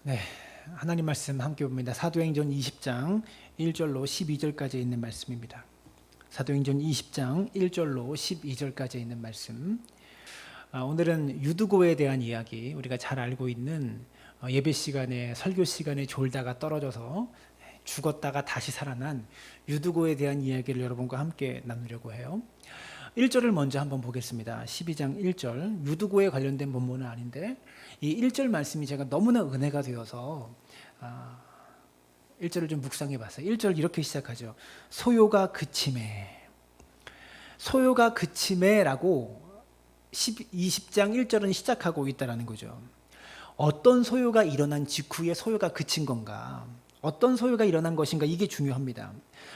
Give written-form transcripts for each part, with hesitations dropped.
네, 하나님 말씀 함께 봅니다. 사도행전 20장 1절로 12절까지 있는 말씀입니다. 사도행전 20장 1절로 12절까지 있는 말씀. 오늘은 유두고에 대한 이야기, 우리가 잘 알고 있는 예배 시간에 설교 시간에 졸다가 떨어져서 죽었다가 다시 살아난 유두고에 대한 이야기를 여러분과 함께 나누려고 해요. 1절을 먼저 한번 보겠습니다. 12장 1절, 유두고에 관련된 본문은 아닌데 이 1절 말씀이 제가 너무나 은혜가 되어서 1절을 좀 묵상해 봤어요. 1절 이렇게 시작하죠. 소요가 그침에. 소요가 그침에라고 20장 1절은 시작하고 있다는 거죠. 어떤 소요가 일어난 직후에 소요가 그친 건가? 어떤 소요가 일어난 것인가? 이게 중요합니다.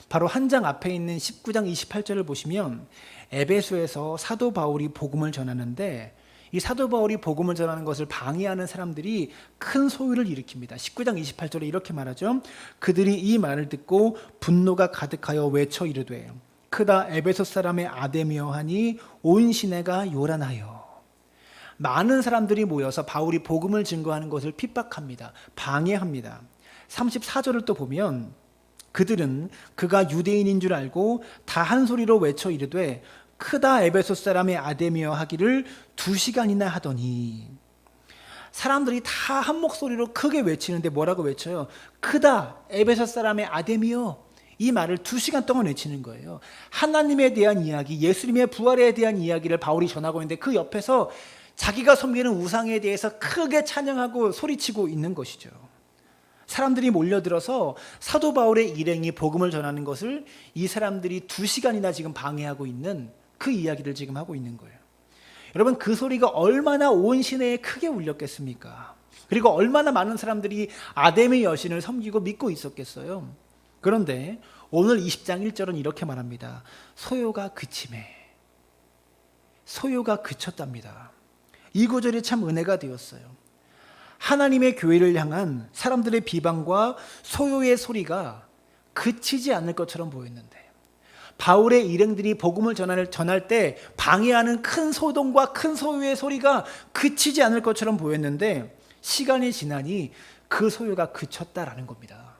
바로 한 장 앞에 있는 19장 28절을 보시면 에베소에서 사도 바울이 복음을 전하는데 이 사도 바울이 복음을 전하는 것을 방해하는 사람들이 큰 소요를 일으킵니다. 19장 28절에 이렇게 말하죠. 그들이 이 말을 듣고 분노가 가득하여 외쳐 이르되 크다 에베소 사람의 아데미어 하니 온 시내가 요란하여. 많은 사람들이 모여서 바울이 복음을 증거하는 것을 핍박합니다. 방해합니다. 34절을 또 보면 그들은 그가 유대인인 줄 알고 다 한 소리로 외쳐 이르되 크다 에베소 사람의 아데미어 하기를 2시간이나 하더니. 사람들이 다 한 목소리로 크게 외치는데 뭐라고 외쳐요? 크다 에베소 사람의 아데미어. 이 말을 2시간 동안 외치는 거예요. 하나님에 대한 이야기, 예수님의 부활에 대한 이야기를 바울이 전하고 있는데 그 옆에서 자기가 섬기는 우상에 대해서 크게 찬양하고 소리치고 있는 것이죠. 사람들이 몰려들어서 사도 바울의 일행이 복음을 전하는 것을 이 사람들이 2시간이나 지금 방해하고 있는 그 이야기를 지금 하고 있는 거예요. 여러분, 그 소리가 얼마나 온 시내에 크게 울렸겠습니까? 그리고 얼마나 많은 사람들이 아데미 여신을 섬기고 믿고 있었겠어요. 그런데 오늘 20장 1절은 이렇게 말합니다. 소요가 그침에. 소요가 그쳤답니다. 이 구절이 참 은혜가 되었어요. 하나님의 교회를 향한 사람들의 비방과 소요의 소리가 그치지 않을 것처럼 보였는데 바울의 일행들이 복음을 전할 때 방해하는 큰 소동과 큰 소요의 소리가 그치지 않을 것처럼 보였는데 시간이 지나니 그 소요가 그쳤다라는 겁니다.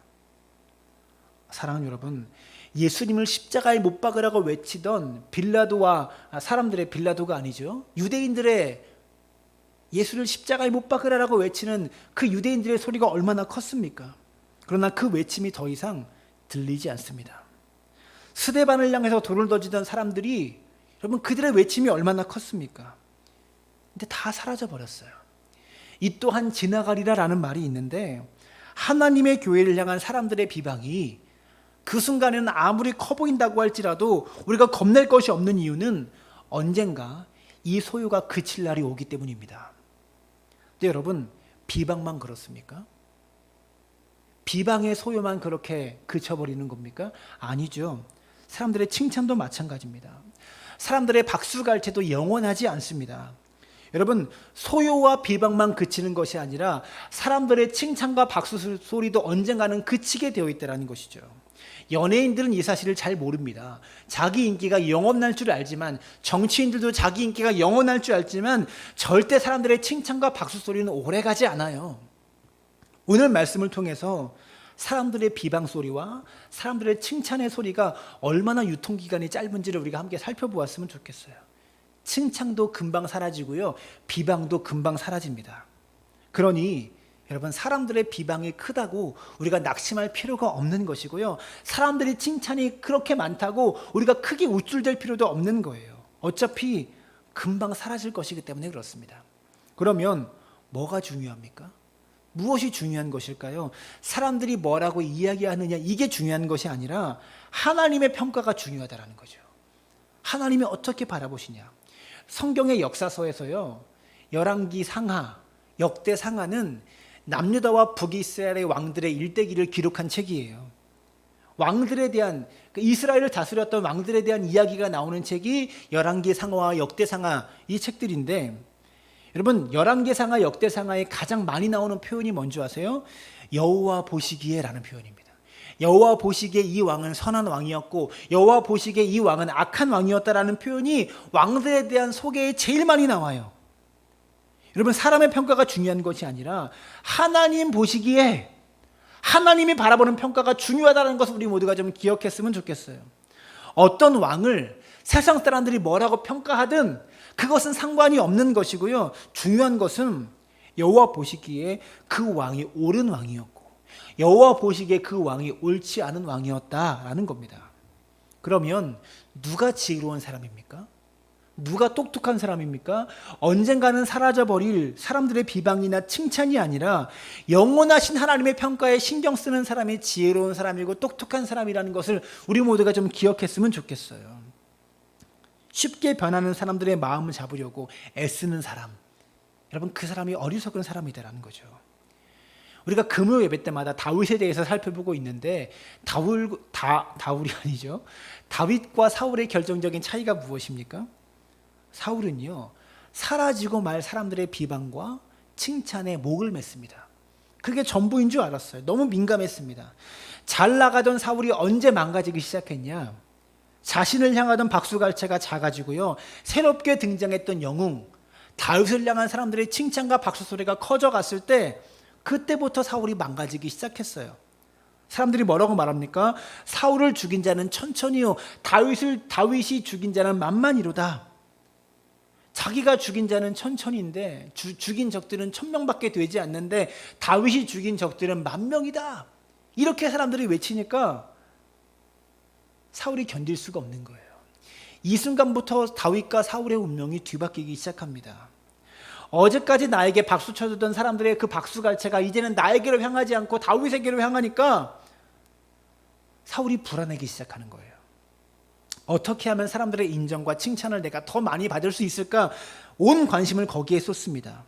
사랑하는 여러분, 예수님을 십자가에 못 박으라고 외치던 빌라도와 사람들의 빌라도가 아니죠. 유대인들의 예수를 십자가에 못 박으라고 외치는 그 유대인들의 소리가 얼마나 컸습니까? 그러나 그 외침이 더 이상 들리지 않습니다. 스데반을 향해서 돌을 던지던 사람들이 여러분 그들의 외침이 얼마나 컸습니까? 근데 다 사라져 버렸어요. 이 또한 지나가리라라는 말이 있는데 하나님의 교회를 향한 사람들의 비방이 그 순간에는 아무리 커 보인다고 할지라도 우리가 겁낼 것이 없는 이유는 언젠가 이 소요가 그칠 날이 오기 때문입니다. 근데 여러분, 비방만 그렇습니까? 비방의 소요만 그렇게 그쳐버리는 겁니까? 아니죠. 사람들의 칭찬도 마찬가지입니다. 사람들의 박수갈채도 영원하지 않습니다. 여러분, 소요와 비방만 그치는 것이 아니라 사람들의 칭찬과 박수 소리도 언젠가는 그치게 되어 있다는 것이죠. 연예인들은 이 사실을 잘 모릅니다. 자기 인기가 영원할 줄 알지만, 정치인들도 자기 인기가 영원할 줄 알지만 절대 사람들의 칭찬과 박수 소리는 오래가지 않아요. 오늘 말씀을 통해서 사람들의 비방 소리와 사람들의 칭찬의 소리가 얼마나 유통기간이 짧은지를 우리가 함께 살펴보았으면 좋겠어요. 칭찬도 금방 사라지고요, 비방도 금방 사라집니다. 그러니 여러분, 사람들의 비방이 크다고 우리가 낙심할 필요가 없는 것이고요, 사람들의 칭찬이 그렇게 많다고 우리가 크게 우쭐댈 필요도 없는 거예요. 어차피 금방 사라질 것이기 때문에 그렇습니다. 그러면 뭐가 중요합니까? 무엇이 중요한 것일까요? 사람들이 뭐라고 이야기하느냐, 이게 중요한 것이 아니라 하나님의 평가가 중요하다는 거죠. 하나님이 어떻게 바라보시냐. 성경의 역사서에서요, 열왕기 상하, 역대 상하는 남유다와 북이스라엘의 왕들의 일대기를 기록한 책이에요. 왕들에 대한, 이스라엘을 다스렸던 왕들에 대한 이야기가 나오는 책이 열왕기 상하와 역대 상하, 이 책들인데, 여러분, 열왕기 상하, 역대 상하에 가장 많이 나오는 표현이 뭔지 아세요? 여호와 보시기에라는 표현입니다. 여호와 보시기에 이 왕은 선한 왕이었고 여호와 보시기에 이 왕은 악한 왕이었다라는 표현이 왕들에 대한 소개에 제일 많이 나와요. 여러분, 사람의 평가가 중요한 것이 아니라 하나님 보시기에 하나님이 바라보는 평가가 중요하다는 것을 우리 모두가 좀 기억했으면 좋겠어요. 어떤 왕을 세상 사람들이 뭐라고 평가하든 그것은 상관이 없는 것이고요. 중요한 것은 여호와 보시기에 그 왕이 옳은 왕이었고 여호와 보시기에 그 왕이 옳지 않은 왕이었다라는 겁니다. 그러면 누가 지혜로운 사람입니까? 누가 똑똑한 사람입니까? 언젠가는 사라져버릴 사람들의 비방이나 칭찬이 아니라 영원하신 하나님의 평가에 신경 쓰는 사람이 지혜로운 사람이고 똑똑한 사람이라는 것을 우리 모두가 좀 기억했으면 좋겠어요. 쉽게 변하는 사람들의 마음을 잡으려고 애쓰는 사람, 여러분, 그 사람이 어리석은 사람이다라는 거죠. 우리가 금요 예배 때마다 다윗에 대해서 살펴보고 있는데 다윗이 아니죠. 다윗과 사울의 결정적인 차이가 무엇입니까? 사울은요, 사라지고 말 사람들의 비방과 칭찬에 목을 맸습니다. 그게 전부인 줄 알았어요. 너무 민감했습니다. 잘 나가던 사울이 언제 망가지기 시작했냐? 자신을 향하던 박수갈채가 작아지고요, 새롭게 등장했던 영웅 다윗을 향한 사람들의 칭찬과 박수 소리가 커져갔을 때, 그때부터 사울이 망가지기 시작했어요. 사람들이 뭐라고 말합니까? 사울을 죽인 자는 천천히요, 다윗이 죽인 자는 만만이로다. 자기가 죽인 자는 천천인데 죽인 적들은 1000명밖에 되지 않는데 다윗이 죽인 적들은 10,000명이다. 이렇게 사람들이 외치니까 사울이 견딜 수가 없는 거예요. 이 순간부터 다윗과 사울의 운명이 뒤바뀌기 시작합니다. 어제까지 나에게 박수 쳐주던 사람들의 그 박수갈채가 이제는 나에게로 향하지 않고 다윗에게로 향하니까 사울이 불안하기 시작하는 거예요. 어떻게 하면 사람들의 인정과 칭찬을 내가 더 많이 받을 수 있을까? 온 관심을 거기에 쏟습니다.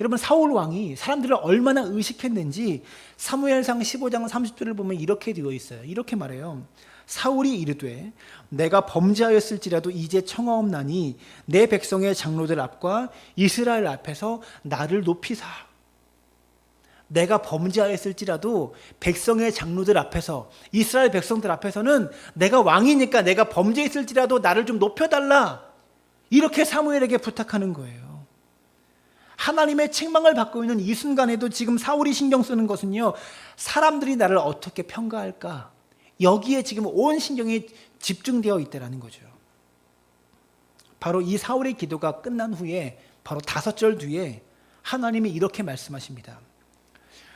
여러분, 사울 왕이 사람들을 얼마나 의식했는지 사무엘상 15장 30절을 보면 이렇게 되어 있어요. 이렇게 말해요. 사울이 이르되 내가 범죄하였을지라도 이제 청하옵나니 내 백성의 장로들 앞과 이스라엘 앞에서 나를 높이사. 내가 범죄하였을지라도 백성의 장로들 앞에서, 이스라엘 백성들 앞에서는 내가 왕이니까 내가 범죄했을지라도 나를 좀 높여달라, 이렇게 사무엘에게 부탁하는 거예요. 하나님의 책망을 받고 있는 이 순간에도 지금 사울이 신경 쓰는 것은요, 사람들이 나를 어떻게 평가할까, 여기에 지금 온 신경이 집중되어 있다는 거죠. 바로 이 사울의 기도가 끝난 후에 바로 5절 뒤에 하나님이 이렇게 말씀하십니다.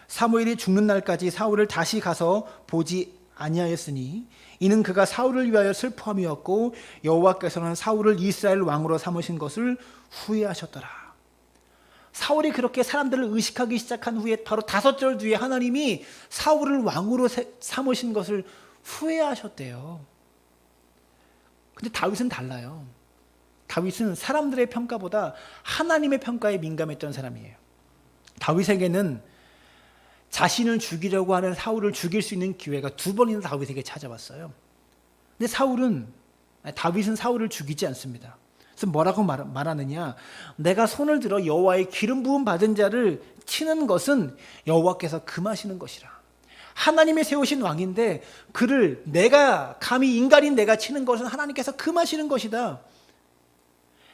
사무엘이 죽는 날까지 사울을 다시 가서 보지 아니하였으니 이는 그가 사울을 위하여 슬퍼함이었고 여호와께서는 사울을 이스라엘 왕으로 삼으신 것을 후회하셨더라. 사울이 그렇게 사람들을 의식하기 시작한 후에 바로 5절 뒤에 하나님이 사울을 왕으로 삼으신 것을 후회하셨대요. 근데 다윗은 달라요. 다윗은 사람들의 평가보다 하나님의 평가에 민감했던 사람이에요. 다윗에게는 자신을 죽이려고 하는 사울을 죽일 수 있는 기회가 2번이나 다윗에게 찾아왔어요. 근데 다윗은 사울을 죽이지 않습니다. 그래서 뭐라고 말하느냐? 내가 손을 들어 여호와의 기름 부음 받은 자를 치는 것은 여호와께서 금하시는 것이라. 하나님이 세우신 왕인데 그를 내가 감히 인간인 내가 치는 것은 하나님께서 금하시는 것이다.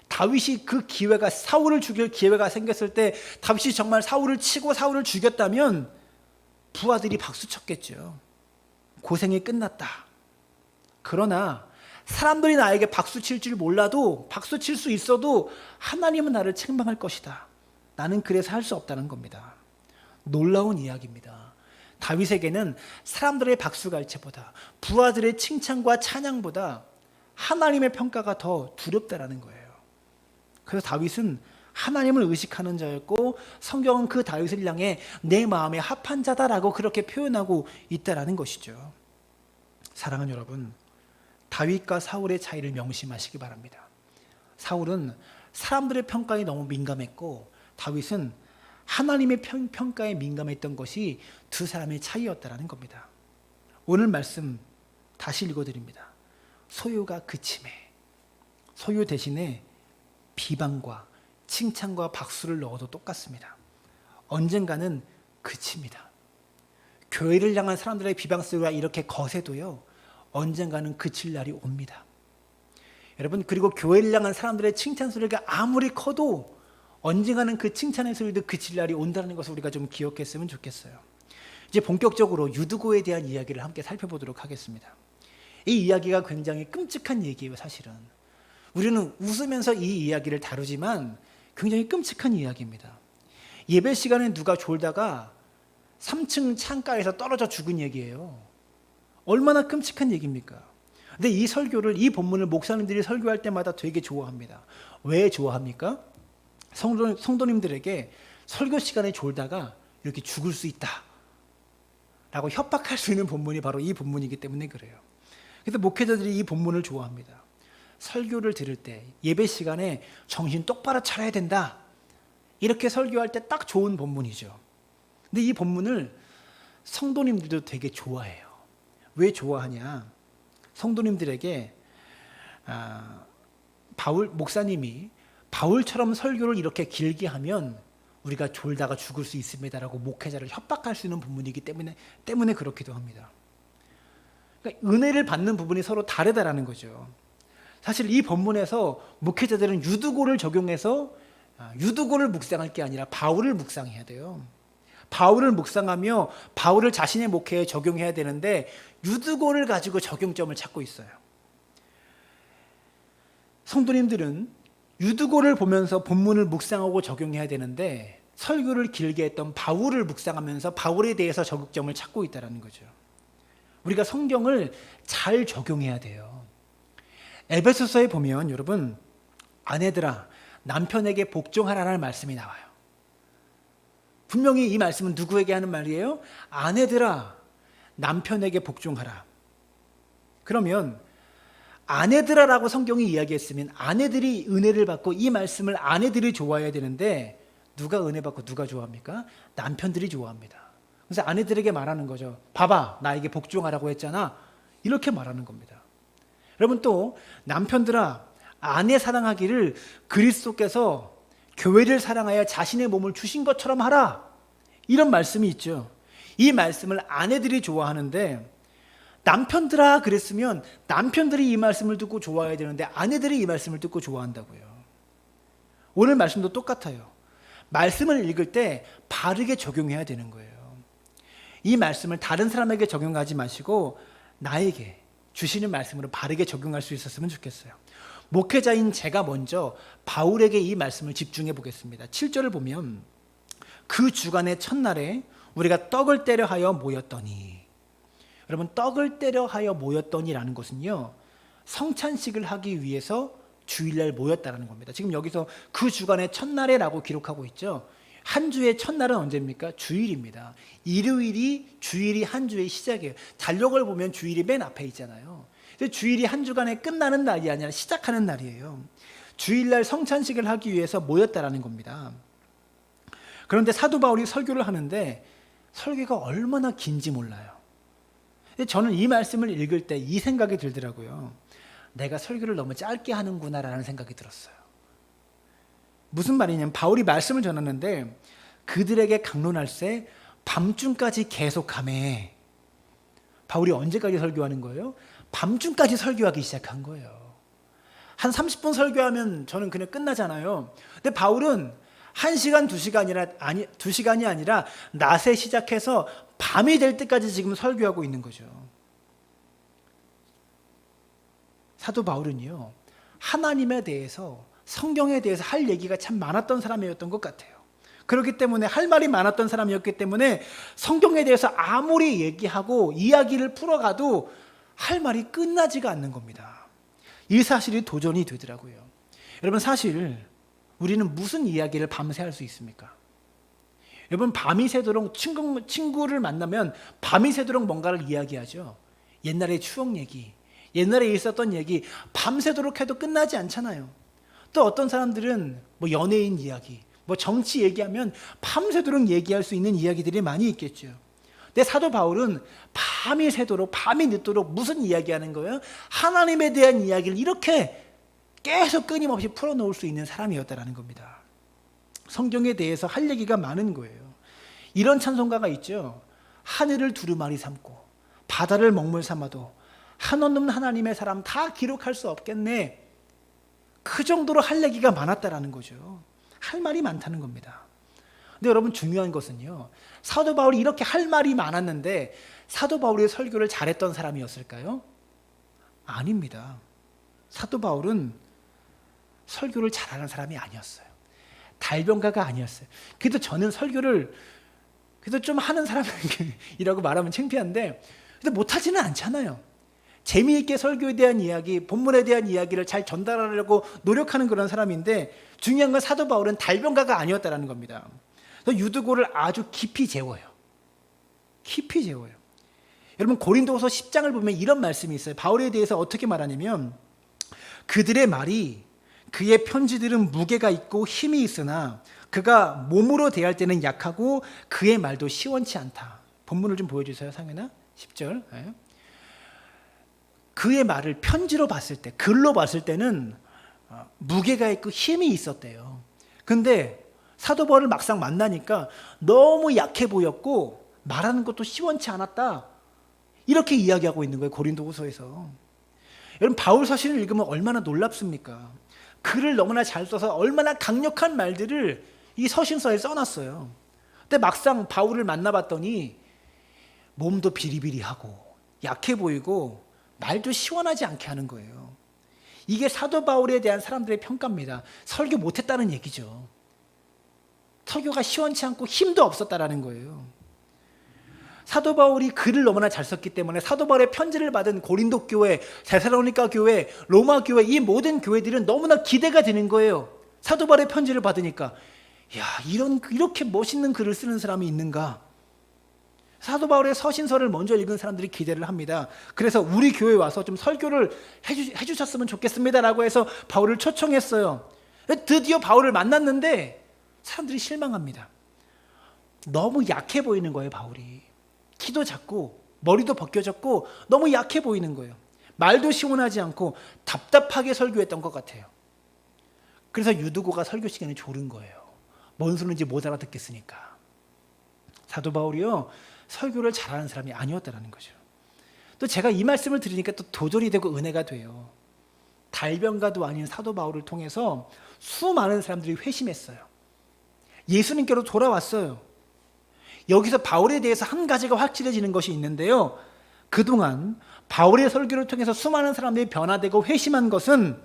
다윗이 그 기회가, 사울을 죽일 기회가 생겼을 때 다윗이 정말 사울을 치고 사울을 죽였다면 부하들이 박수 쳤겠죠. 고생이 끝났다. 그러나 사람들이 나에게 박수 칠 줄 몰라도, 박수 칠 수 있어도 하나님은 나를 책망할 것이다. 나는 그래서 할 수 없다는 겁니다. 놀라운 이야기입니다. 다윗에게는 사람들의 박수갈채보다, 부하들의 칭찬과 찬양보다 하나님의 평가가 더 두렵다라는 거예요. 그래서 다윗은 하나님을 의식하는 자였고, 성경은 그 다윗을 향해 내 마음에 합한 자다라고 그렇게 표현하고 있다라는 것이죠. 사랑하는 여러분, 다윗과 사울의 차이를 명심하시기 바랍니다. 사울은 사람들의 평가에 너무 민감했고, 다윗은 하나님의 평가에 민감했던 것이 두 사람의 차이였다라는 겁니다. 오늘 말씀 다시 읽어드립니다. 소요가 그침에, 소요 대신에 비방과 칭찬과 박수를 넣어도 똑같습니다. 언젠가는 그칩니다. 교회를 향한 사람들의 비방 소리가 이렇게 거세도요, 언젠가는 그칠 날이 옵니다. 여러분, 그리고 교회를 향한 사람들의 칭찬 소리가 아무리 커도 언젠가는 그 칭찬의 소리도 그칠 날이 온다는 것을 우리가 좀 기억했으면 좋겠어요. 이제 본격적으로 유두고에 대한 이야기를 함께 살펴보도록 하겠습니다. 이 이야기가 굉장히 끔찍한 얘기예요, 사실은. 우리는 웃으면서 이 이야기를 다루지만 굉장히 끔찍한 이야기입니다. 예배 시간에 누가 졸다가 3층 창가에서 떨어져 죽은 얘기예요. 얼마나 끔찍한 얘기입니까? 근데 이 설교를, 이 본문을 목사님들이 설교할 때마다 되게 좋아합니다. 왜 좋아합니까? 성도님들에게 설교 시간에 졸다가 이렇게 죽을 수 있다 라고 협박할 수 있는 본문이 바로 이 본문이기 때문에 그래요. 그래서 목회자들이 이 본문을 좋아합니다. 설교를 들을 때 예배 시간에 정신 똑바로 차려야 된다, 이렇게 설교할 때 딱 좋은 본문이죠. 근데 이 본문을 성도님들도 되게 좋아해요. 왜 좋아하냐? 성도님들에게 목사님이 바울처럼 설교를 이렇게 길게 하면 우리가 졸다가 죽을 수 있습니다라고 목회자를 협박할 수 있는 부분이기 때문에 그렇기도 합니다. 그러니까 은혜를 받는 부분이 서로 다르다라는 거죠. 사실 이 본문에서 목회자들은 유두고를 적용해서 유두고를 묵상할 게 아니라 바울을 묵상해야 돼요. 바울을 묵상하며 바울을 자신의 목회에 적용해야 되는데 유두고를 가지고 적용점을 찾고 있어요. 성도님들은 유두고를 보면서 본문을 묵상하고 적용해야 되는데 설교를 길게 했던 바울을 묵상하면서 바울에 대해서 적용점을 찾고 있다는 거죠. 우리가 성경을 잘 적용해야 돼요. 에베소서에 보면 여러분, 아내들아 남편에게 복종하라는 말씀이 나와요. 분명히 이 말씀은 누구에게 하는 말이에요? 아내들아 남편에게 복종하라. 그러면 아내들아라고 성경이 이야기했으면 아내들이 은혜를 받고 이 말씀을 아내들이 좋아해야 되는데 누가 은혜 받고 누가 좋아합니까? 남편들이 좋아합니다. 그래서 아내들에게 말하는 거죠. 봐봐, 나에게 복종하라고 했잖아. 이렇게 말하는 겁니다. 여러분, 또 남편들아 아내 사랑하기를 그리스도께서 교회를 사랑하여 자신의 몸을 주신 것처럼 하라, 이런 말씀이 있죠. 이 말씀을 아내들이 좋아하는데 남편들아 그랬으면 남편들이 이 말씀을 듣고 좋아해야 되는데 아내들이 이 말씀을 듣고 좋아한다고요. 오늘 말씀도 똑같아요. 말씀을 읽을 때 바르게 적용해야 되는 거예요. 이 말씀을 다른 사람에게 적용하지 마시고 나에게 주시는 말씀으로 바르게 적용할 수 있었으면 좋겠어요. 목회자인 제가 먼저 바울에게 이 말씀을 집중해 보겠습니다. 7절을 보면 그 주간의 첫날에 우리가 떡을 떼려 하여 모였더니, 여러분, 떡을 떼려 하여 모였더니라는 것은요, 성찬식을 하기 위해서 주일날 모였다는 겁니다. 지금 여기서 그 주간의 첫날에라고 기록하고 있죠. 한 주의 첫날은 언제입니까? 주일입니다. 일요일이 주일이 한 주의 시작이에요. 달력을 보면 주일이 맨 앞에 있잖아요. 주일이 한 주간에 끝나는 날이 아니라 시작하는 날이에요. 주일날 성찬식을 하기 위해서 모였다라는 겁니다. 그런데 사도 바울이 설교를 하는데 설교가 얼마나 긴지 몰라요. 저는 이 말씀을 읽을 때 이 생각이 들더라고요. 내가 설교를 너무 짧게 하는구나라는 생각이 들었어요. 무슨 말이냐면 바울이 말씀을 전하는데 그들에게 강론할세 밤중까지 계속하매. 바울이 언제까지 설교하는 거예요? 밤중까지 설교하기 시작한 거예요. 한 30분 설교하면 저는 그냥 끝나잖아요. 근데 바울은 1시간, 2시간이 아니라 낮에 시작해서 밤이 될 때까지 지금 설교하고 있는 거죠. 사도 바울은요, 하나님에 대해서, 성경에 대해서 할 얘기가 참 많았던 사람이었던 것 같아요. 그렇기 때문에 할 말이 많았던 사람이었기 때문에 성경에 대해서 아무리 얘기하고 이야기를 풀어가도 할 말이 끝나지가 않는 겁니다. 이 사실이 도전이 되더라고요. 여러분, 사실 우리는 무슨 이야기를 밤새 할 수 있습니까? 여러분, 밤이 새도록 친구를 만나면 밤이 새도록 뭔가를 이야기하죠. 옛날의 추억 얘기, 옛날에 있었던 얘기 밤새도록 해도 끝나지 않잖아요. 또 어떤 사람들은 뭐 연예인 이야기, 뭐 정치 얘기하면 밤새도록 얘기할 수 있는 이야기들이 많이 있겠죠. 근데 사도 바울은 밤이 새도록, 밤이 늦도록 무슨 이야기하는 거예요? 하나님에 대한 이야기를 이렇게 계속 끊임없이 풀어놓을 수 있는 사람이었다라는 겁니다. 성경에 대해서 할 얘기가 많은 거예요. 이런 찬송가가 있죠. 하늘을 두루마리 삼고 바다를 먹물 삼아도 한없는 하나님의 사람 다 기록할 수 없겠네. 그 정도로 할 얘기가 많았다라는 거죠. 할 말이 많다는 겁니다. 근데 여러분 중요한 것은요, 사도 바울이 이렇게 할 말이 많았는데 사도 바울의 설교를 잘했던 사람이었을까요? 아닙니다. 사도 바울은 설교를 잘하는 사람이 아니었어요. 달변가가 아니었어요. 그래도 저는 설교를 그래도 좀 하는 사람이라고 말하면 창피한데, 근데 못하지는 않잖아요. 재미있게 설교에 대한 이야기, 본문에 대한 이야기를 잘 전달하려고 노력하는 그런 사람인데, 중요한 건 사도 바울은 달변가가 아니었다는 겁니다. 그래서 유두고를 아주 깊이 재워요. 깊이 재워요. 여러분 고린도후서 10장을 보면 이런 말씀이 있어요. 바울에 대해서 어떻게 말하냐면, 그들의 말이, 그의 편지들은 무게가 있고 힘이 있으나 그가 몸으로 대할 때는 약하고 그의 말도 시원치 않다. 본문을 좀 보여주세요, 상현아. 10절. 네. 그의 말을 편지로 봤을 때, 글로 봤을 때는 무게가 있고 힘이 있었대요. 근데 사도 바울을 막상 만나니까 너무 약해 보였고 말하는 것도 시원치 않았다. 이렇게 이야기하고 있는 거예요, 고린도후서에서. 여러분 바울 서신을 읽으면 얼마나 놀랍습니까? 글을 너무나 잘 써서 얼마나 강력한 말들을 이 서신서에 써놨어요. 근데 막상 바울을 만나봤더니 몸도 비리비리하고 약해 보이고 말도 시원하지 않게 하는 거예요. 이게 사도 바울에 대한 사람들의 평가입니다. 설교 못했다는 얘기죠. 설교가 시원치 않고 힘도 없었다라는 거예요. 사도 바울이 글을 너무나 잘 썼기 때문에 사도 바울의 편지를 받은 고린도 교회, 데살로니가 교회, 로마 교회, 이 모든 교회들은 너무나 기대가 되는 거예요. 사도 바울의 편지를 받으니까, 야, 이렇게 멋있는 글을 쓰는 사람이 있는가? 사도 바울의 서신서를 먼저 읽은 사람들이 기대를 합니다. 그래서 우리 교회에 와서 좀 설교를 해주셨으면 좋겠습니다라고 해서 바울을 초청했어요. 드디어 바울을 만났는데 사람들이 실망합니다. 너무 약해 보이는 거예요, 바울이. 키도 작고 머리도 벗겨졌고 너무 약해 보이는 거예요. 말도 시원하지 않고 답답하게 설교했던 것 같아요. 그래서 유두고가 설교 시간에 졸은 거예요. 뭔 소리인지 못 알아듣겠으니까. 사도 바울이요, 설교를 잘하는 사람이 아니었다는 거죠. 또 제가 이 말씀을 들으니까 또 도전이 되고 은혜가 돼요. 달변가도 아닌 사도 바울을 통해서 수많은 사람들이 회심했어요. 예수님께로 돌아왔어요. 여기서 바울에 대해서 한 가지가 확실해지는 것이 있는데요. 그동안 바울의 설교를 통해서 수많은 사람들이 변화되고 회심한 것은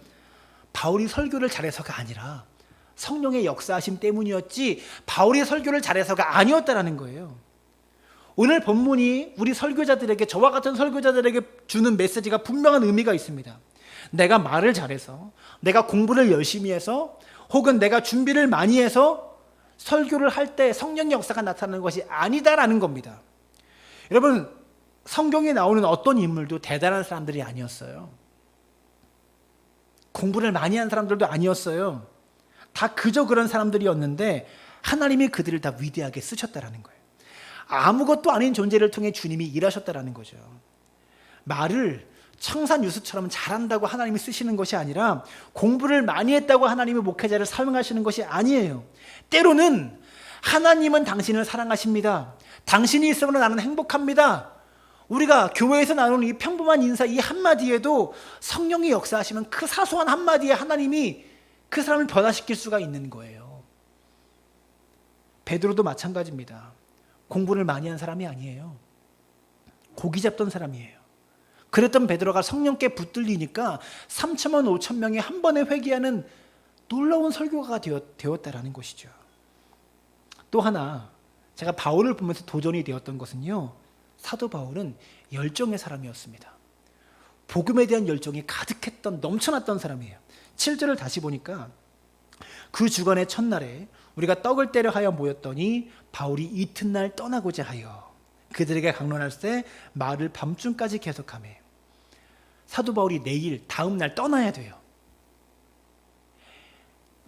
바울이 설교를 잘해서가 아니라 성령의 역사하심 때문이었지 바울이 설교를 잘해서가 아니었다는 거예요. 오늘 본문이 우리 설교자들에게, 저와 같은 설교자들에게 주는 메시지가 분명한 의미가 있습니다. 내가 말을 잘해서, 내가 공부를 열심히 해서, 혹은 내가 준비를 많이 해서 설교를 할 때 성령의 역사가 나타나는 것이 아니다라는 겁니다. 여러분, 성경에 나오는 어떤 인물도 대단한 사람들이 아니었어요. 공부를 많이 한 사람들도 아니었어요. 다 그저 그런 사람들이었는데 하나님이 그들을 다 위대하게 쓰셨다라는 거예요. 아무것도 아닌 존재를 통해 주님이 일하셨다라는 거죠. 말을 청산유수처럼 잘한다고 하나님이 쓰시는 것이 아니라 공부를 많이 했다고 하나님이 목회자를 사용하시는 것이 아니에요. 때로는 하나님은 당신을 사랑하십니다. 당신이 있으면 나는 행복합니다. 우리가 교회에서 나누는 이 평범한 인사 이 한마디에도 성령이 역사하시면 그 사소한 한마디에 하나님이 그 사람을 변화시킬 수가 있는 거예요. 베드로도 마찬가지입니다. 공부를 많이 한 사람이 아니에요. 고기 잡던 사람이에요. 그랬던 베드로가 성령께 붙들리니까 3천만 5천 명이 한 번에 회개하는 놀라운 설교가 되었다라는 것이죠. 또 하나 제가 바울을 보면서 도전이 되었던 것은요, 사도 바울은 열정의 사람이었습니다. 복음에 대한 열정이 가득했던, 넘쳐났던 사람이에요. 7절을 다시 보니까 그 주간의 첫날에 우리가 떡을 떼려 하여 모였더니 바울이 이튿날 떠나고자 하여 그들에게 강론할 때 말을 밤중까지 계속하며. 사도 바울이 내일, 다음날 떠나야 돼요.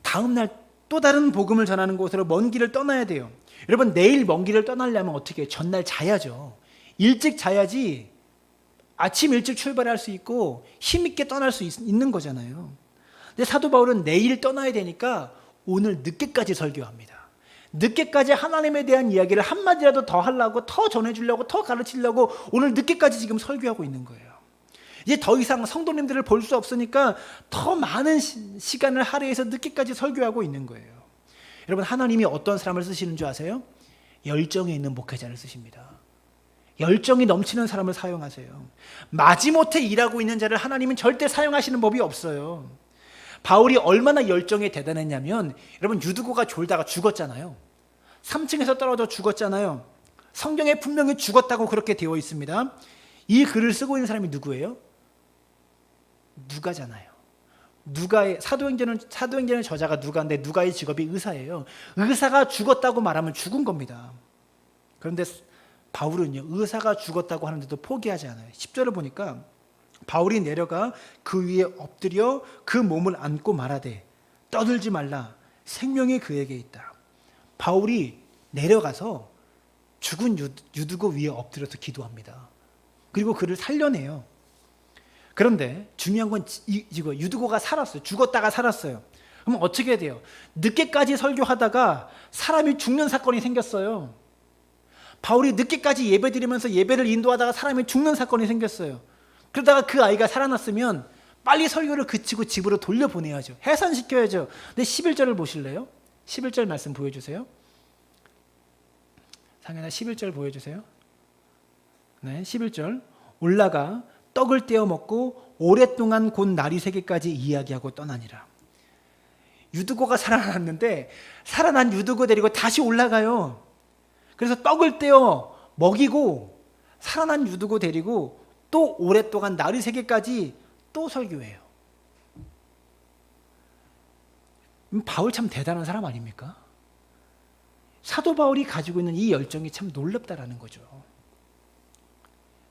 다음날 또 다른 복음을 전하는 곳으로 먼 길을 떠나야 돼요. 여러분, 내일 먼 길을 떠나려면 어떻게 해요? 전날 자야죠. 일찍 자야지 아침 일찍 출발할 수 있고 힘있게 떠날 수 있는 거잖아요. 근데 사도 바울은 내일 떠나야 되니까 오늘 늦게까지 설교합니다. 늦게까지 하나님에 대한 이야기를 한마디라도 더 하려고, 더 전해주려고, 더 가르치려고 오늘 늦게까지 지금 설교하고 있는 거예요. 이제 더 이상 성도님들을 볼 수 없으니까 더 많은 시간을 할애해서 늦게까지 설교하고 있는 거예요. 여러분, 하나님이 어떤 사람을 쓰시는 줄 아세요? 열정이 있는 목회자를 쓰십니다. 열정이 넘치는 사람을 사용하세요. 마지못해 일하고 있는 자를 하나님은 절대 사용하시는 법이 없어요. 바울이 얼마나 열정이 대단했냐면, 여러분, 유두고가 졸다가 죽었잖아요. 3층에서 떨어져 죽었잖아요. 성경에 분명히 죽었다고 그렇게 되어 있습니다. 이 글을 쓰고 있는 사람이 누구예요? 누가잖아요. 누가의 사도행전의 저자가 누가인데, 누가의 직업이 의사예요. 의사가 죽었다고 말하면 죽은 겁니다. 그런데 바울은요, 의사가 죽었다고 하는데도 포기하지 않아요. 10절을 보니까 바울이 내려가 그 위에 엎드려 그 몸을 안고 말하되 떠들지 말라, 생명이 그에게 있다. 바울이 내려가서 죽은 유두고 위에 엎드려서 기도합니다. 그리고 그를 살려내요. 그런데 중요한 건 이거, 유두고가 살았어요. 죽었다가 살았어요. 그럼 어떻게 돼요? 늦게까지 설교하다가 사람이 죽는 사건이 생겼어요. 바울이 늦게까지 예배드리면서 예배를 인도하다가 사람이 죽는 사건이 생겼어요. 그러다가 그 아이가 살아났으면 빨리 설교를 그치고 집으로 돌려보내야죠. 해산시켜야죠. 근데 11절을 보실래요? 11절 말씀 보여주세요. 상현아, 11절 보여주세요. 네, 11절. 올라가 떡을 떼어 먹고 오랫동안 곧 날이 새기까지 이야기하고 떠나니라. 유두고가 살아났는데 살아난 유두고 데리고 다시 올라가요. 그래서 떡을 떼어 먹이고 살아난 유두고 데리고 또 오랫동안 날이 새기까지 또 설교해요. 바울 참 대단한 사람 아닙니까? 사도 바울이 가지고 있는 이 열정이 참 놀랍다라는 거죠.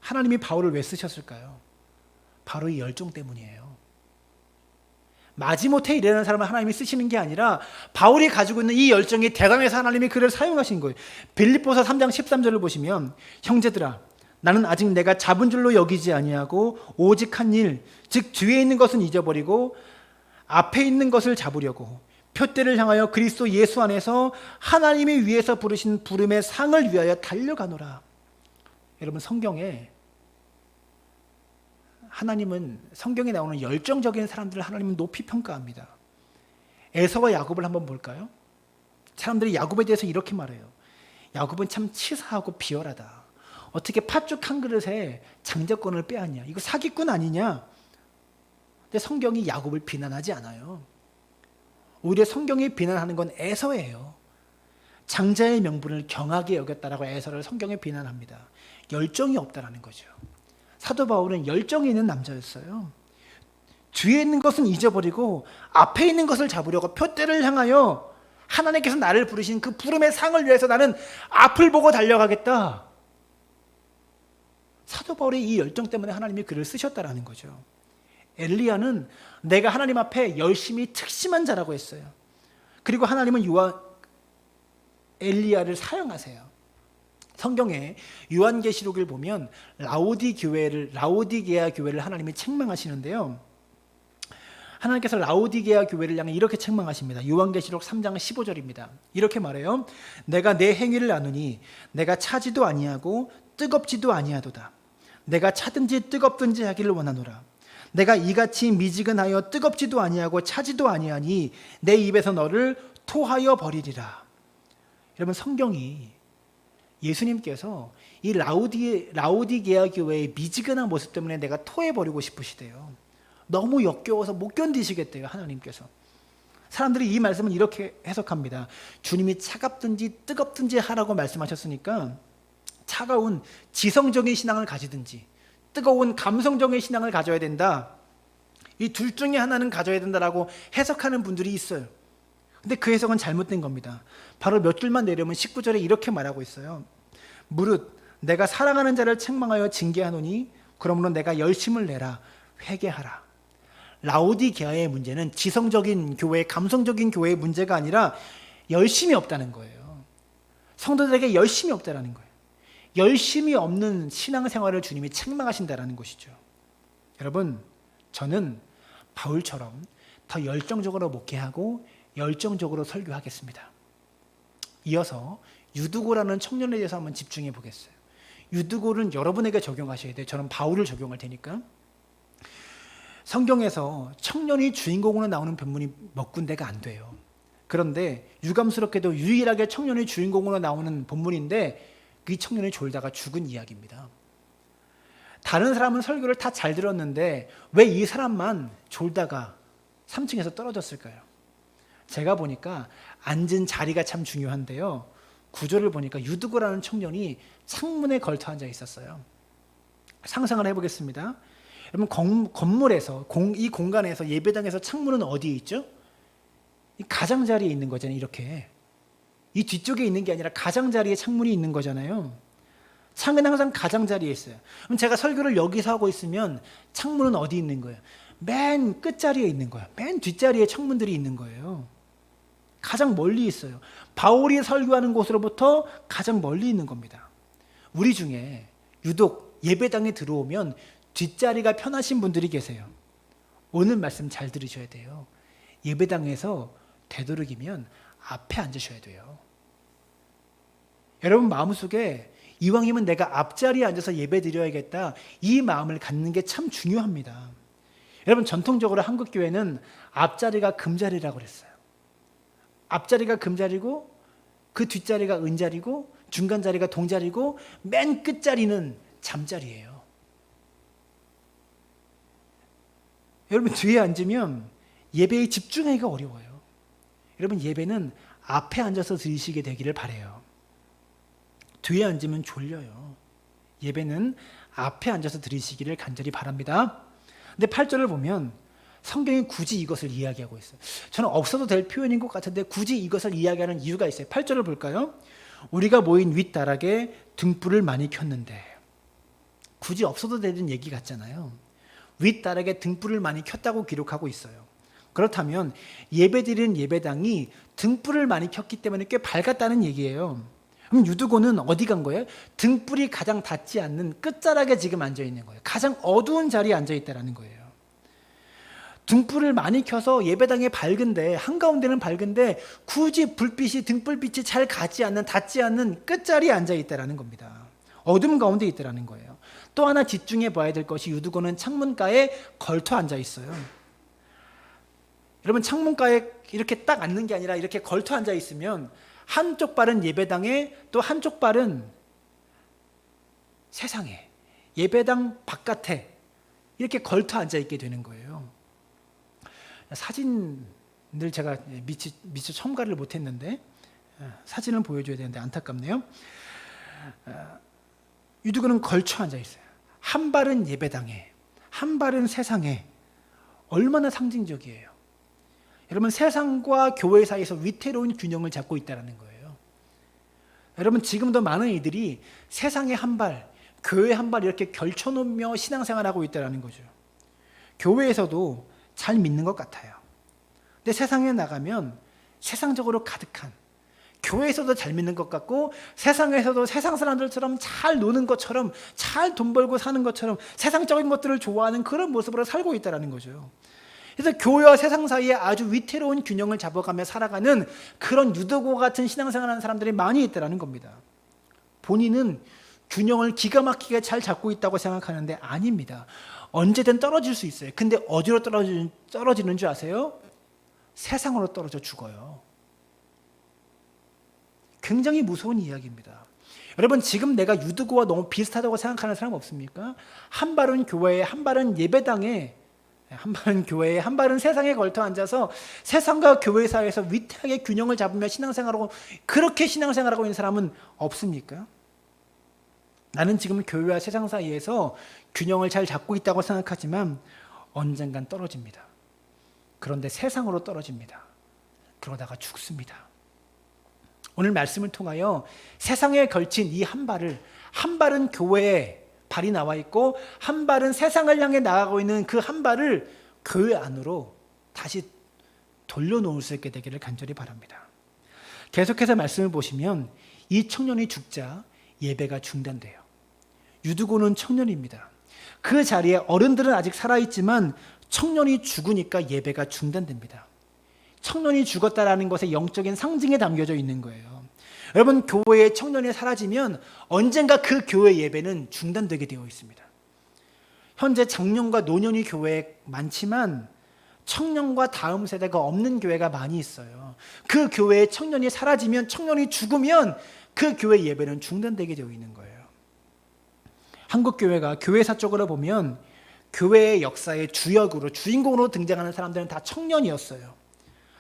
하나님이 바울을 왜 쓰셨을까요? 바로 이 열정 때문이에요. 마지못해 일하는 사람을 하나님이 쓰시는 게 아니라 바울이 가지고 있는 이 열정이 대단해서 하나님이 그를 사용하신 거예요. 빌립보서 3장 13절을 보시면, 형제들아, 나는 아직 내가 잡은 줄로 여기지 아니하고 오직 한 일, 즉 뒤에 있는 것은 잊어버리고 앞에 있는 것을 잡으려고 표대를 향하여 그리스도 예수 안에서 하나님이 위에서 부르신 부름의 상을 위하여 달려가노라. 여러분, 하나님은 성경에 나오는 열정적인 사람들을 하나님은 높이 평가합니다. 에서와 야곱을 한번 볼까요? 사람들이 야곱에 대해서 이렇게 말해요. 야곱은 참 치사하고 비열하다. 어떻게 팥죽 한 그릇에 장자권을 빼앗냐? 이거 사기꾼 아니냐? 근데 성경이 야곱을 비난하지 않아요. 오히려 성경이 비난하는 건 에서예요. 장자의 명분을 경하게 여겼다라고 에서를 성경에 비난합니다. 열정이 없다라는 거죠. 사도 바울은 열정이 있는 남자였어요. 뒤에 있는 것은 잊어버리고 앞에 있는 것을 잡으려고 표대를 향하여 하나님께서 나를 부르신 그 부름의 상을 위해서 나는 앞을 보고 달려가겠다. 사도 바울의 이 열정 때문에 하나님이 그를 쓰셨다라는 거죠. 엘리야는 내가 하나님 앞에 열심히 특심한 자라고 했어요. 그리고 하나님은 엘리야를 사용하세요. 성경에 요한계시록을 보면 라오디게아 교회를 하나님이 책망하시는데요. 하나님께서 라오디게아 교회를 향해 이렇게 책망하십니다. 요한계시록 3장 15절입니다. 이렇게 말해요. 내가 내 행위를 아노니 내가 차지도 아니하고 뜨겁지도 아니하도다. 내가 차든지 뜨겁든지 하기를 원하노라. 내가 이같이 미지근하여 뜨겁지도 아니하고 차지도 아니하니 내 입에서 너를 토하여 버리리라. 여러분, 성경이 예수님께서 이 라오디게아 교회의 미지근한 모습 때문에 내가 토해버리고 싶으시대요. 너무 역겨워서 못 견디시겠대요, 하나님께서. 사람들이 이 말씀을 이렇게 해석합니다. 주님이 차갑든지 뜨겁든지 하라고 말씀하셨으니까 차가운 지성적인 신앙을 가지든지 뜨거운 감성적인 신앙을 가져야 된다. 이 둘 중에 하나는 가져야 된다라고 해석하는 분들이 있어요. 근데 그 해석은 잘못된 겁니다. 바로 몇 줄만 내려오면 19절에 이렇게 말하고 있어요. 무릇 내가 사랑하는 자를 책망하여 징계하노니 그러므로 내가 열심을 내라 회개하라. 라오디게아의 문제는 지성적인 교회, 감성적인 교회의 문제가 아니라 열심이 없다는 거예요. 성도들에게 열심이 없다는 거예요. 열심이 없는 신앙생활을 주님이 책망하신다는 것이죠. 여러분, 저는 바울처럼 더 열정적으로 목회하고 열정적으로 설교하겠습니다. 이어서 유두고라는 청년에 대해서 한번 집중해 보겠어요. 유두고는 여러분에게 적용하셔야 돼요. 저는 바울을 적용할 테니까. 성경에서 청년이 주인공으로 나오는 본문이 몇 군데가 안 돼요. 그런데 유감스럽게도 유일하게 청년이 주인공으로 나오는 본문인데 이 청년이 졸다가 죽은 이야기입니다. 다른 사람은 설교를 다 잘 들었는데 왜 이 사람만 졸다가 3층에서 떨어졌을까요? 제가 보니까 앉은 자리가 참 중요한데요. 구조를 보니까 유두고라는 청년이 창문에 걸터 앉아 있었어요. 상상을 해보겠습니다. 여러분 건물에서 이 공간에서 예배당에서 창문은 어디에 있죠? 이 가장자리에 있는 거잖아요. 이렇게 이 뒤쪽에 있는 게 아니라 가장자리에 창문이 있는 거잖아요. 창은 항상 가장자리에 있어요. 그럼 제가 설교를 여기서 하고 있으면 창문은 어디 있는 거예요? 맨 끝자리에 있는 거예요. 맨 뒷자리에 창문들이 있는 거예요. 가장 멀리 있어요. 바울이 설교하는 곳으로부터 가장 멀리 있는 겁니다. 우리 중에 유독 예배당에 들어오면 뒷자리가 편하신 분들이 계세요. 오늘 말씀 잘 들으셔야 돼요. 예배당에서 되도록이면 앞에 앉으셔야 돼요. 여러분 마음속에 이왕이면 내가 앞자리에 앉아서 예배 드려야겠다, 이 마음을 갖는 게 참 중요합니다. 여러분 전통적으로 한국교회는 앞자리가 금자리라고 그랬어요. 앞자리가 금자리고 그 뒷자리가 은자리고 중간 자리가 동자리고 맨 끝자리는 잠자리예요. 여러분 뒤에 앉으면 예배에 집중하기가 어려워요. 여러분 예배는 앞에 앉아서 드리시게 되기를 바라요. 뒤에 앉으면 졸려요. 예배는 앞에 앉아서 드리시기를 간절히 바랍니다. 근데 8절을 보면 성경이 굳이 이것을 이야기하고 있어요. 저는 없어도 될 표현인 것 같은데 굳이 이것을 이야기하는 이유가 있어요. 8절을 볼까요? 우리가 모인 윗다락에 등불을 많이 켰는데, 굳이 없어도 되는 얘기 같잖아요. 윗다락에 등불을 많이 켰다고 기록하고 있어요. 그렇다면 예배드리는 예배당이 등불을 많이 켰기 때문에 꽤 밝았다는 얘기예요. 그럼 유두고는 어디 간 거예요? 등불이 가장 닿지 않는 끝자락에 지금 앉아 있는 거예요. 가장 어두운 자리에 앉아 있다는 거예요. 등불을 많이 켜서 예배당에 밝은데, 한가운데는 밝은데 굳이 불빛이 등불빛이 잘 가지 않는, 닿지 않는 끝자리에 앉아 있다는 겁니다. 어둠 가운데 있다는 거예요. 또 하나 집중해 봐야 될 것이 유두고는 창문가에 걸터 앉아 있어요. 여러분 창문가에 이렇게 딱 앉는 게 아니라 이렇게 걸터 앉아 있으면 한쪽 발은 예배당에 또 한쪽 발은 세상에, 예배당 바깥에 이렇게 걸터 앉아 있게 되는 거예요. 사진들 제가 미처 첨가를 못했는데 사진을 보여줘야 되는데 안타깝네요. 유두고는 걸쳐 앉아 있어요. 한 발은 예배당에, 한 발은 세상에. 얼마나 상징적이에요. 여러분 세상과 교회 사이에서 위태로운 균형을 잡고 있다는 거예요. 여러분 지금도 많은 이들이 세상에 한 발, 교회 한 발 이렇게 결쳐놓으며 신앙생활하고 있다는 거죠. 교회에서도 잘 믿는 것 같아요. 근데 세상에 나가면 세상적으로 가득한, 교회에서도 잘 믿는 것 같고 세상에서도 세상 사람들처럼 잘 노는 것처럼, 잘 돈 벌고 사는 것처럼 세상적인 것들을 좋아하는 그런 모습으로 살고 있다는 거죠. 그래서 교회와 세상 사이에 아주 위태로운 균형을 잡아가며 살아가는 그런 유도고 같은 신앙생활하는 사람들이 많이 있다는 겁니다. 본인은 균형을 기가 막히게 잘 잡고 있다고 생각하는데 아닙니다. 언제든 떨어질 수 있어요. 근데 어디로 떨어지는 줄 아세요? 세상으로 떨어져 죽어요. 굉장히 무서운 이야기입니다. 여러분 지금 내가 유두고와 너무 비슷하다고 생각하는 사람 없습니까? 한 발은 교회에, 한 발은 예배당에, 한 발은 교회에, 한 발은 세상에 걸터 앉아서 세상과 교회 사이에서 위태하게 균형을 잡으며 신앙생활하고, 그렇게 신앙생활하고 있는 사람은 없습니까? 나는 지금 교회와 세상 사이에서 균형을 잘 잡고 있다고 생각하지만 언젠간 떨어집니다. 그런데 세상으로 떨어집니다. 그러다가 죽습니다. 오늘 말씀을 통하여 세상에 걸친 이 한 발을, 한 발은 교회에 발이 나와 있고 한 발은 세상을 향해 나가고 있는 그 한 발을 교회 안으로 다시 돌려놓을 수 있게 되기를 간절히 바랍니다. 계속해서 말씀을 보시면 이 청년이 죽자 예배가 중단돼요. 유두고는 청년입니다. 그 자리에 어른들은 아직 살아있지만 청년이 죽으니까 예배가 중단됩니다. 청년이 죽었다라는 것에 영적인 상징에 담겨져 있는 거예요. 여러분 교회에 청년이 사라지면 언젠가 그 교회 예배는 중단되게 되어 있습니다. 현재 장년과 노년이 교회에 많지만 청년과 다음 세대가 없는 교회가 많이 있어요. 그 교회에 청년이 사라지면, 청년이 죽으면 그 교회 예배는 중단되게 되어 있는 거예요. 한국 교회가 교회사적으로 보면 교회의 역사의 주역으로, 주인공으로 등장하는 사람들은 다 청년이었어요.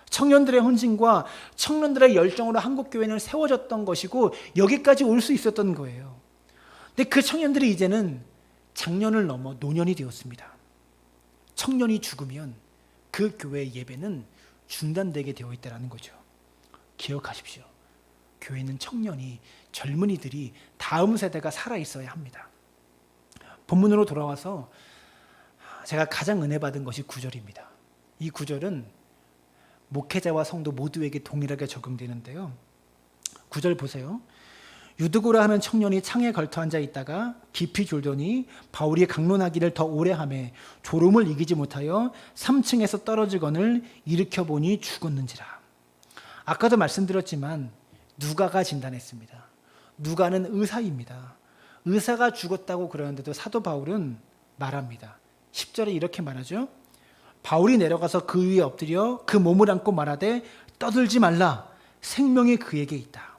청년들의 헌신과 청년들의 열정으로 한국 교회는 세워졌던 것이고 여기까지 올 수 있었던 거예요. 근데 그 청년들이 이제는 장년을 넘어 노년이 되었습니다. 청년이 죽으면 그 교회의 예배는 중단되게 되어 있다는 거죠. 기억하십시오. 교회는 청년이, 젊은이들이, 다음 세대가 살아있어야 합니다. 본문으로 돌아와서 제가 가장 은혜 받은 것이 9절입니다. 이 9절은 목회자와 성도 모두에게 동일하게 적용되는데요. 9절 보세요. 유드고라 하는 청년이 창에 걸터 앉아 있다가 깊이 졸더니 바울이 강론하기를 더 오래 하매 졸음을 이기지 못하여 3층에서 떨어지거늘 일으켜 보니 죽었는지라. 아까도 말씀드렸지만 누가가 진단했습니다. 누가는 의사입니다. 의사가 죽었다고 그러는데도 사도 바울은 말합니다. 10절에 이렇게 말하죠. 바울이 내려가서 그 위에 엎드려 그 몸을 안고 말하되 떠들지 말라, 생명이 그에게 있다.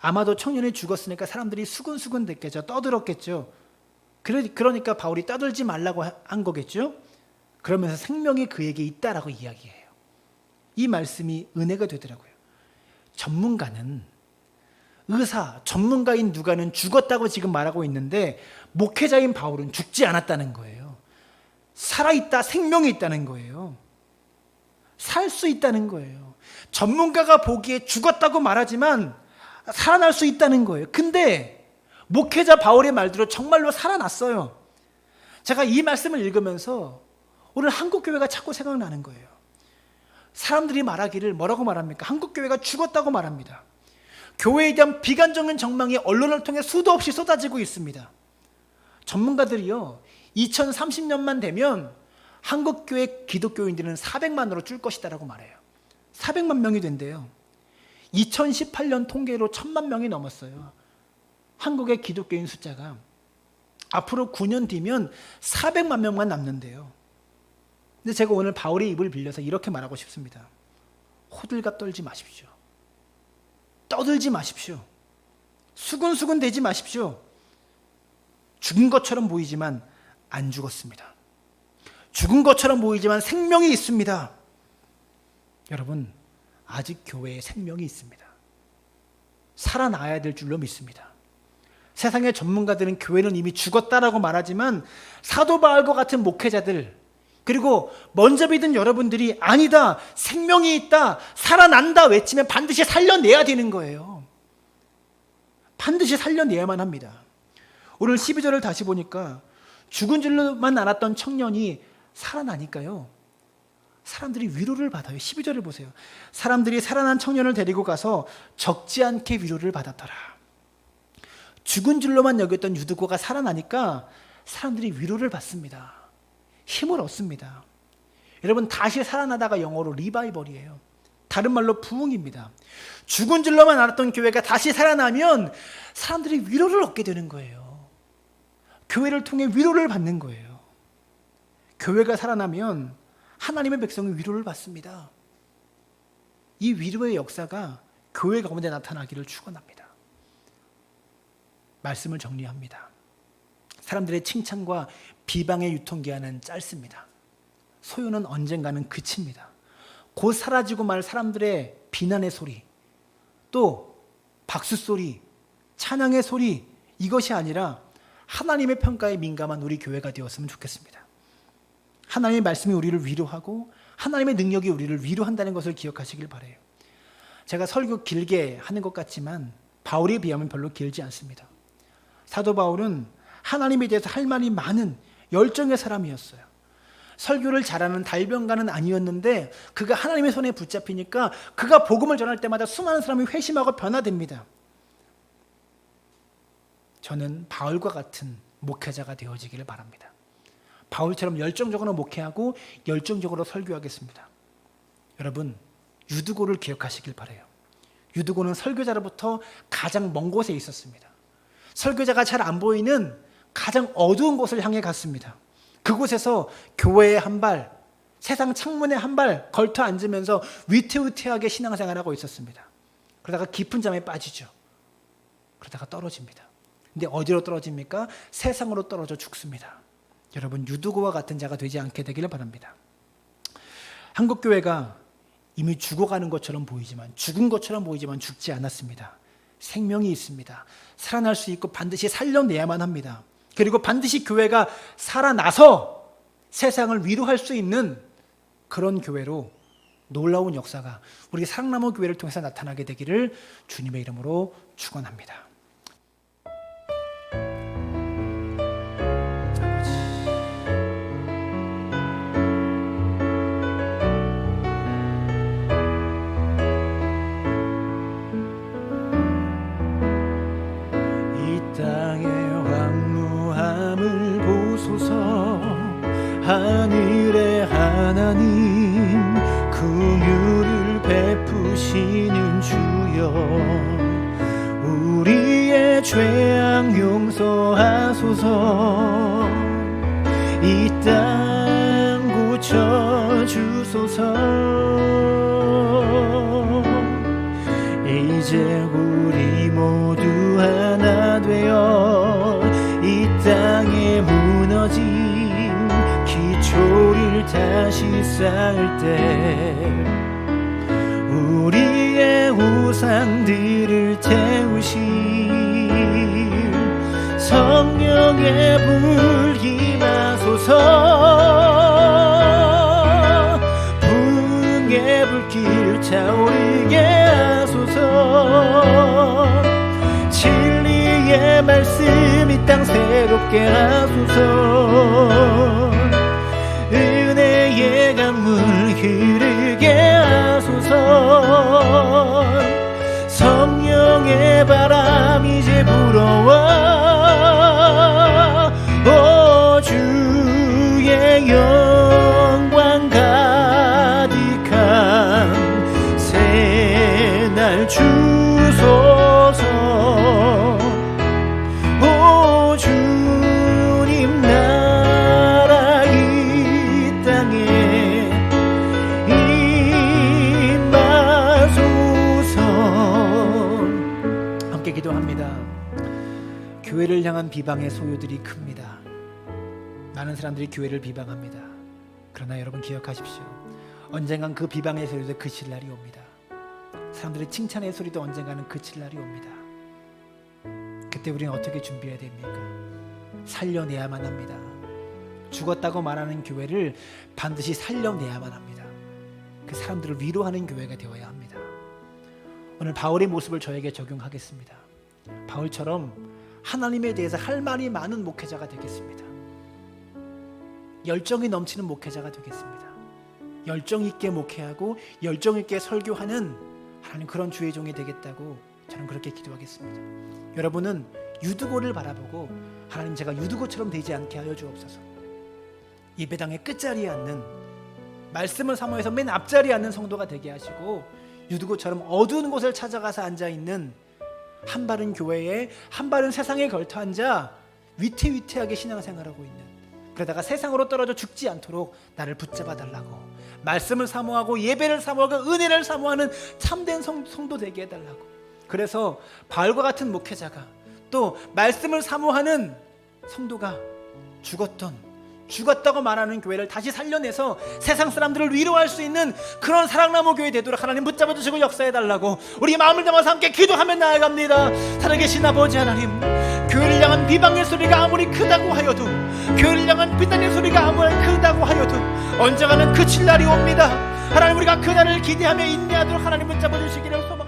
아마도 청년이 죽었으니까 사람들이 수근수근 됐겠죠. 떠들었겠죠. 그러니까 바울이 떠들지 말라고 한 거겠죠. 그러면서 생명이 그에게 있다라고 이야기해요. 이 말씀이 은혜가 되더라고요. 전문가는, 의사, 전문가인 누가는 죽었다고 지금 말하고 있는데 목회자인 바울은 죽지 않았다는 거예요. 살아있다, 생명이 있다는 거예요. 살 수 있다는 거예요. 전문가가 보기에 죽었다고 말하지만 살아날 수 있다는 거예요. 근데 목회자 바울의 말대로 정말로 살아났어요. 제가 이 말씀을 읽으면서 오늘 한국교회가 자꾸 생각나는 거예요. 사람들이 말하기를 뭐라고 말합니까? 한국교회가 죽었다고 말합니다. 교회에 대한 비관적인 전망이 언론을 통해 수도 없이 쏟아지고 있습니다. 전문가들이요, 2030년만 되면 한국교회 기독교인들은 400만으로 줄 것이다라고 말해요. 400만 명이 된대요. 2018년 통계로 1000만 명이 넘었어요. 한국의 기독교인 숫자가. 앞으로 9년 뒤면 400만 명만 남는데요. 근데 제가 오늘 바울의 입을 빌려서 이렇게 말하고 싶습니다. 호들갑 떨지 마십시오. 떠들지 마십시오. 수근수근 대지 마십시오. 죽은 것처럼 보이지만 안 죽었습니다. 죽은 것처럼 보이지만 생명이 있습니다. 여러분, 아직 교회에 생명이 있습니다. 살아나야 될 줄로 믿습니다. 세상의 전문가들은 교회는 이미 죽었다라고 말하지만 사도 바울과 같은 목회자들, 그리고 먼저 믿은 여러분들이 아니다, 생명이 있다, 살아난다 외치면 반드시 살려내야 되는 거예요. 반드시 살려내야만 합니다. 오늘 12절을 다시 보니까 죽은 줄로만 알았던 청년이 살아나니까요, 사람들이 위로를 받아요. 12절을 보세요. 사람들이 살아난 청년을 데리고 가서 적지 않게 위로를 받았더라. 죽은 줄로만 여겼던 유드고가 살아나니까 사람들이 위로를 받습니다. 힘을 얻습니다. 여러분, 다시 살아나다가 영어로 리바이벌이에요. 다른 말로 부흥입니다. 죽은 줄로만 알았던 교회가 다시 살아나면 사람들이 위로를 얻게 되는 거예요. 교회를 통해 위로를 받는 거예요. 교회가 살아나면 하나님의 백성이 위로를 받습니다. 이 위로의 역사가 교회 가운데 나타나기를 축원합니다. 말씀을 정리합니다. 사람들의 칭찬과 비방의 유통기한은 짧습니다. 소요는 언젠가는 그칩니다. 곧 사라지고 말 사람들의 비난의 소리, 또 박수 소리, 찬양의 소리, 이것이 아니라 하나님의 평가에 민감한 우리 교회가 되었으면 좋겠습니다. 하나님의 말씀이 우리를 위로하고 하나님의 능력이 우리를 위로한다는 것을 기억하시길 바라요. 제가 설교 길게 하는 것 같지만 바울에 비하면 별로 길지 않습니다. 사도 바울은 하나님에 대해서 할 말이 많은 열정의 사람이었어요. 설교를 잘하는 달변가는 아니었는데 그가 하나님의 손에 붙잡히니까 그가 복음을 전할 때마다 수많은 사람이 회심하고 변화됩니다. 저는 바울과 같은 목회자가 되어지기를 바랍니다. 바울처럼 열정적으로 목회하고 열정적으로 설교하겠습니다. 여러분, 유드고를 기억하시길 바라요. 유드고는 설교자로부터 가장 먼 곳에 있었습니다. 설교자가 잘 안 보이는 가장 어두운 곳을 향해 갔습니다. 그곳에서 교회의 한 발, 세상 창문에 한 발 걸터 앉으면서 위태위태하게 신앙생활하고 있었습니다. 그러다가 깊은 잠에 빠지죠. 그러다가 떨어집니다. 근데 어디로 떨어집니까? 세상으로 떨어져 죽습니다. 여러분, 유두고와 같은 자가 되지 않게 되기를 바랍니다. 한국교회가 이미 죽어가는 것처럼 보이지만, 죽은 것처럼 보이지만 죽지 않았습니다. 생명이 있습니다. 살아날 수 있고 반드시 살려내야만 합니다. 그리고 반드시 교회가 살아나서 세상을 위로할 수 있는 그런 교회로 놀라운 역사가 우리 사랑나무 교회를 통해서 나타나게 되기를 주님의 이름으로 축원합니다. 하늘의 하나님, 긍휼을 베푸시는 주여, 우리의 죄악 용서하소서. 이 땅 고쳐주소서. 이제 우리 모두 하나 되어 이 땅에 무너진 기초를 다시 쌓을 때 우리의 우상들을 태우실 성령의 불 임하소서. 분의 불길 타오르게 하소서. 진리의 말씀 이 땅 새롭게 하소서. 은혜의 강물 흐르게 하소서. 성령의 바람 이제 불어와 오 주의 영광 가득한 새날 주소서. 오 주님 나라 이 땅에 임하소서. 함께 기도합니다. 교회를 향한 비방의 소요들이 큽니다. 많은 사람들이 교회를 비방합니다. 그러나 여러분 기억하십시오. 언젠간 그 비방의 소리도 그칠 날이 옵니다. 사람들의 칭찬의 소리도 언젠가는 그칠 날이 옵니다. 그때 우리는 어떻게 준비해야 됩니까? 살려내야만 합니다. 죽었다고 말하는 교회를 반드시 살려내야만 합니다. 그 사람들을 위로하는 교회가 되어야 합니다. 오늘 바울의 모습을 저에게 적용하겠습니다. 바울처럼 하나님에 대해서 할 말이 많은 목회자가 되겠습니다. 열정이 넘치는 목회자가 되겠습니다. 열정 있게 목회하고 열정 있게 설교하는 하나님 그런 주의 종이 되겠다고 저는 그렇게 기도하겠습니다. 여러분은 유두고를 바라보고 하나님 제가 유두고처럼 되지 않게 하여 주옵소서. 예배당의 끝자리에 앉는, 말씀을 사모해서 맨 앞자리에 앉는 성도가 되게 하시고 유두고처럼 어두운 곳을 찾아가서 앉아있는 한바른 교회에 한바른 세상에 걸터 앉아 위태위태하게 신앙생활하고 있는, 그러다가 세상으로 떨어져 죽지 않도록 나를 붙잡아 달라고, 말씀을 사모하고 예배를 사모하고 은혜를 사모하는 참된 성도 되게 해달라고. 그래서 바울과 같은 목회자가, 또 말씀을 사모하는 성도가 죽었다고 말하는 교회를 다시 살려내서 세상 사람들을 위로할 수 있는 그런 사랑나무 교회 되도록 하나님 붙잡아 주시고 역사해달라고 우리 마음을 담아서 함께 기도하며 나아갑니다. 살아계신 아버지 하나님, 교회를 향한 비방의 소리가 아무리 크다고 하여도, 교회를 향한 비난의 소리가 아무리 크다고 하여도 언젠가는 그칠 날이 옵니다. 하나님, 우리가 그날을 기대하며 인내하도록 하나님 붙잡아 주시기를 소망합니다.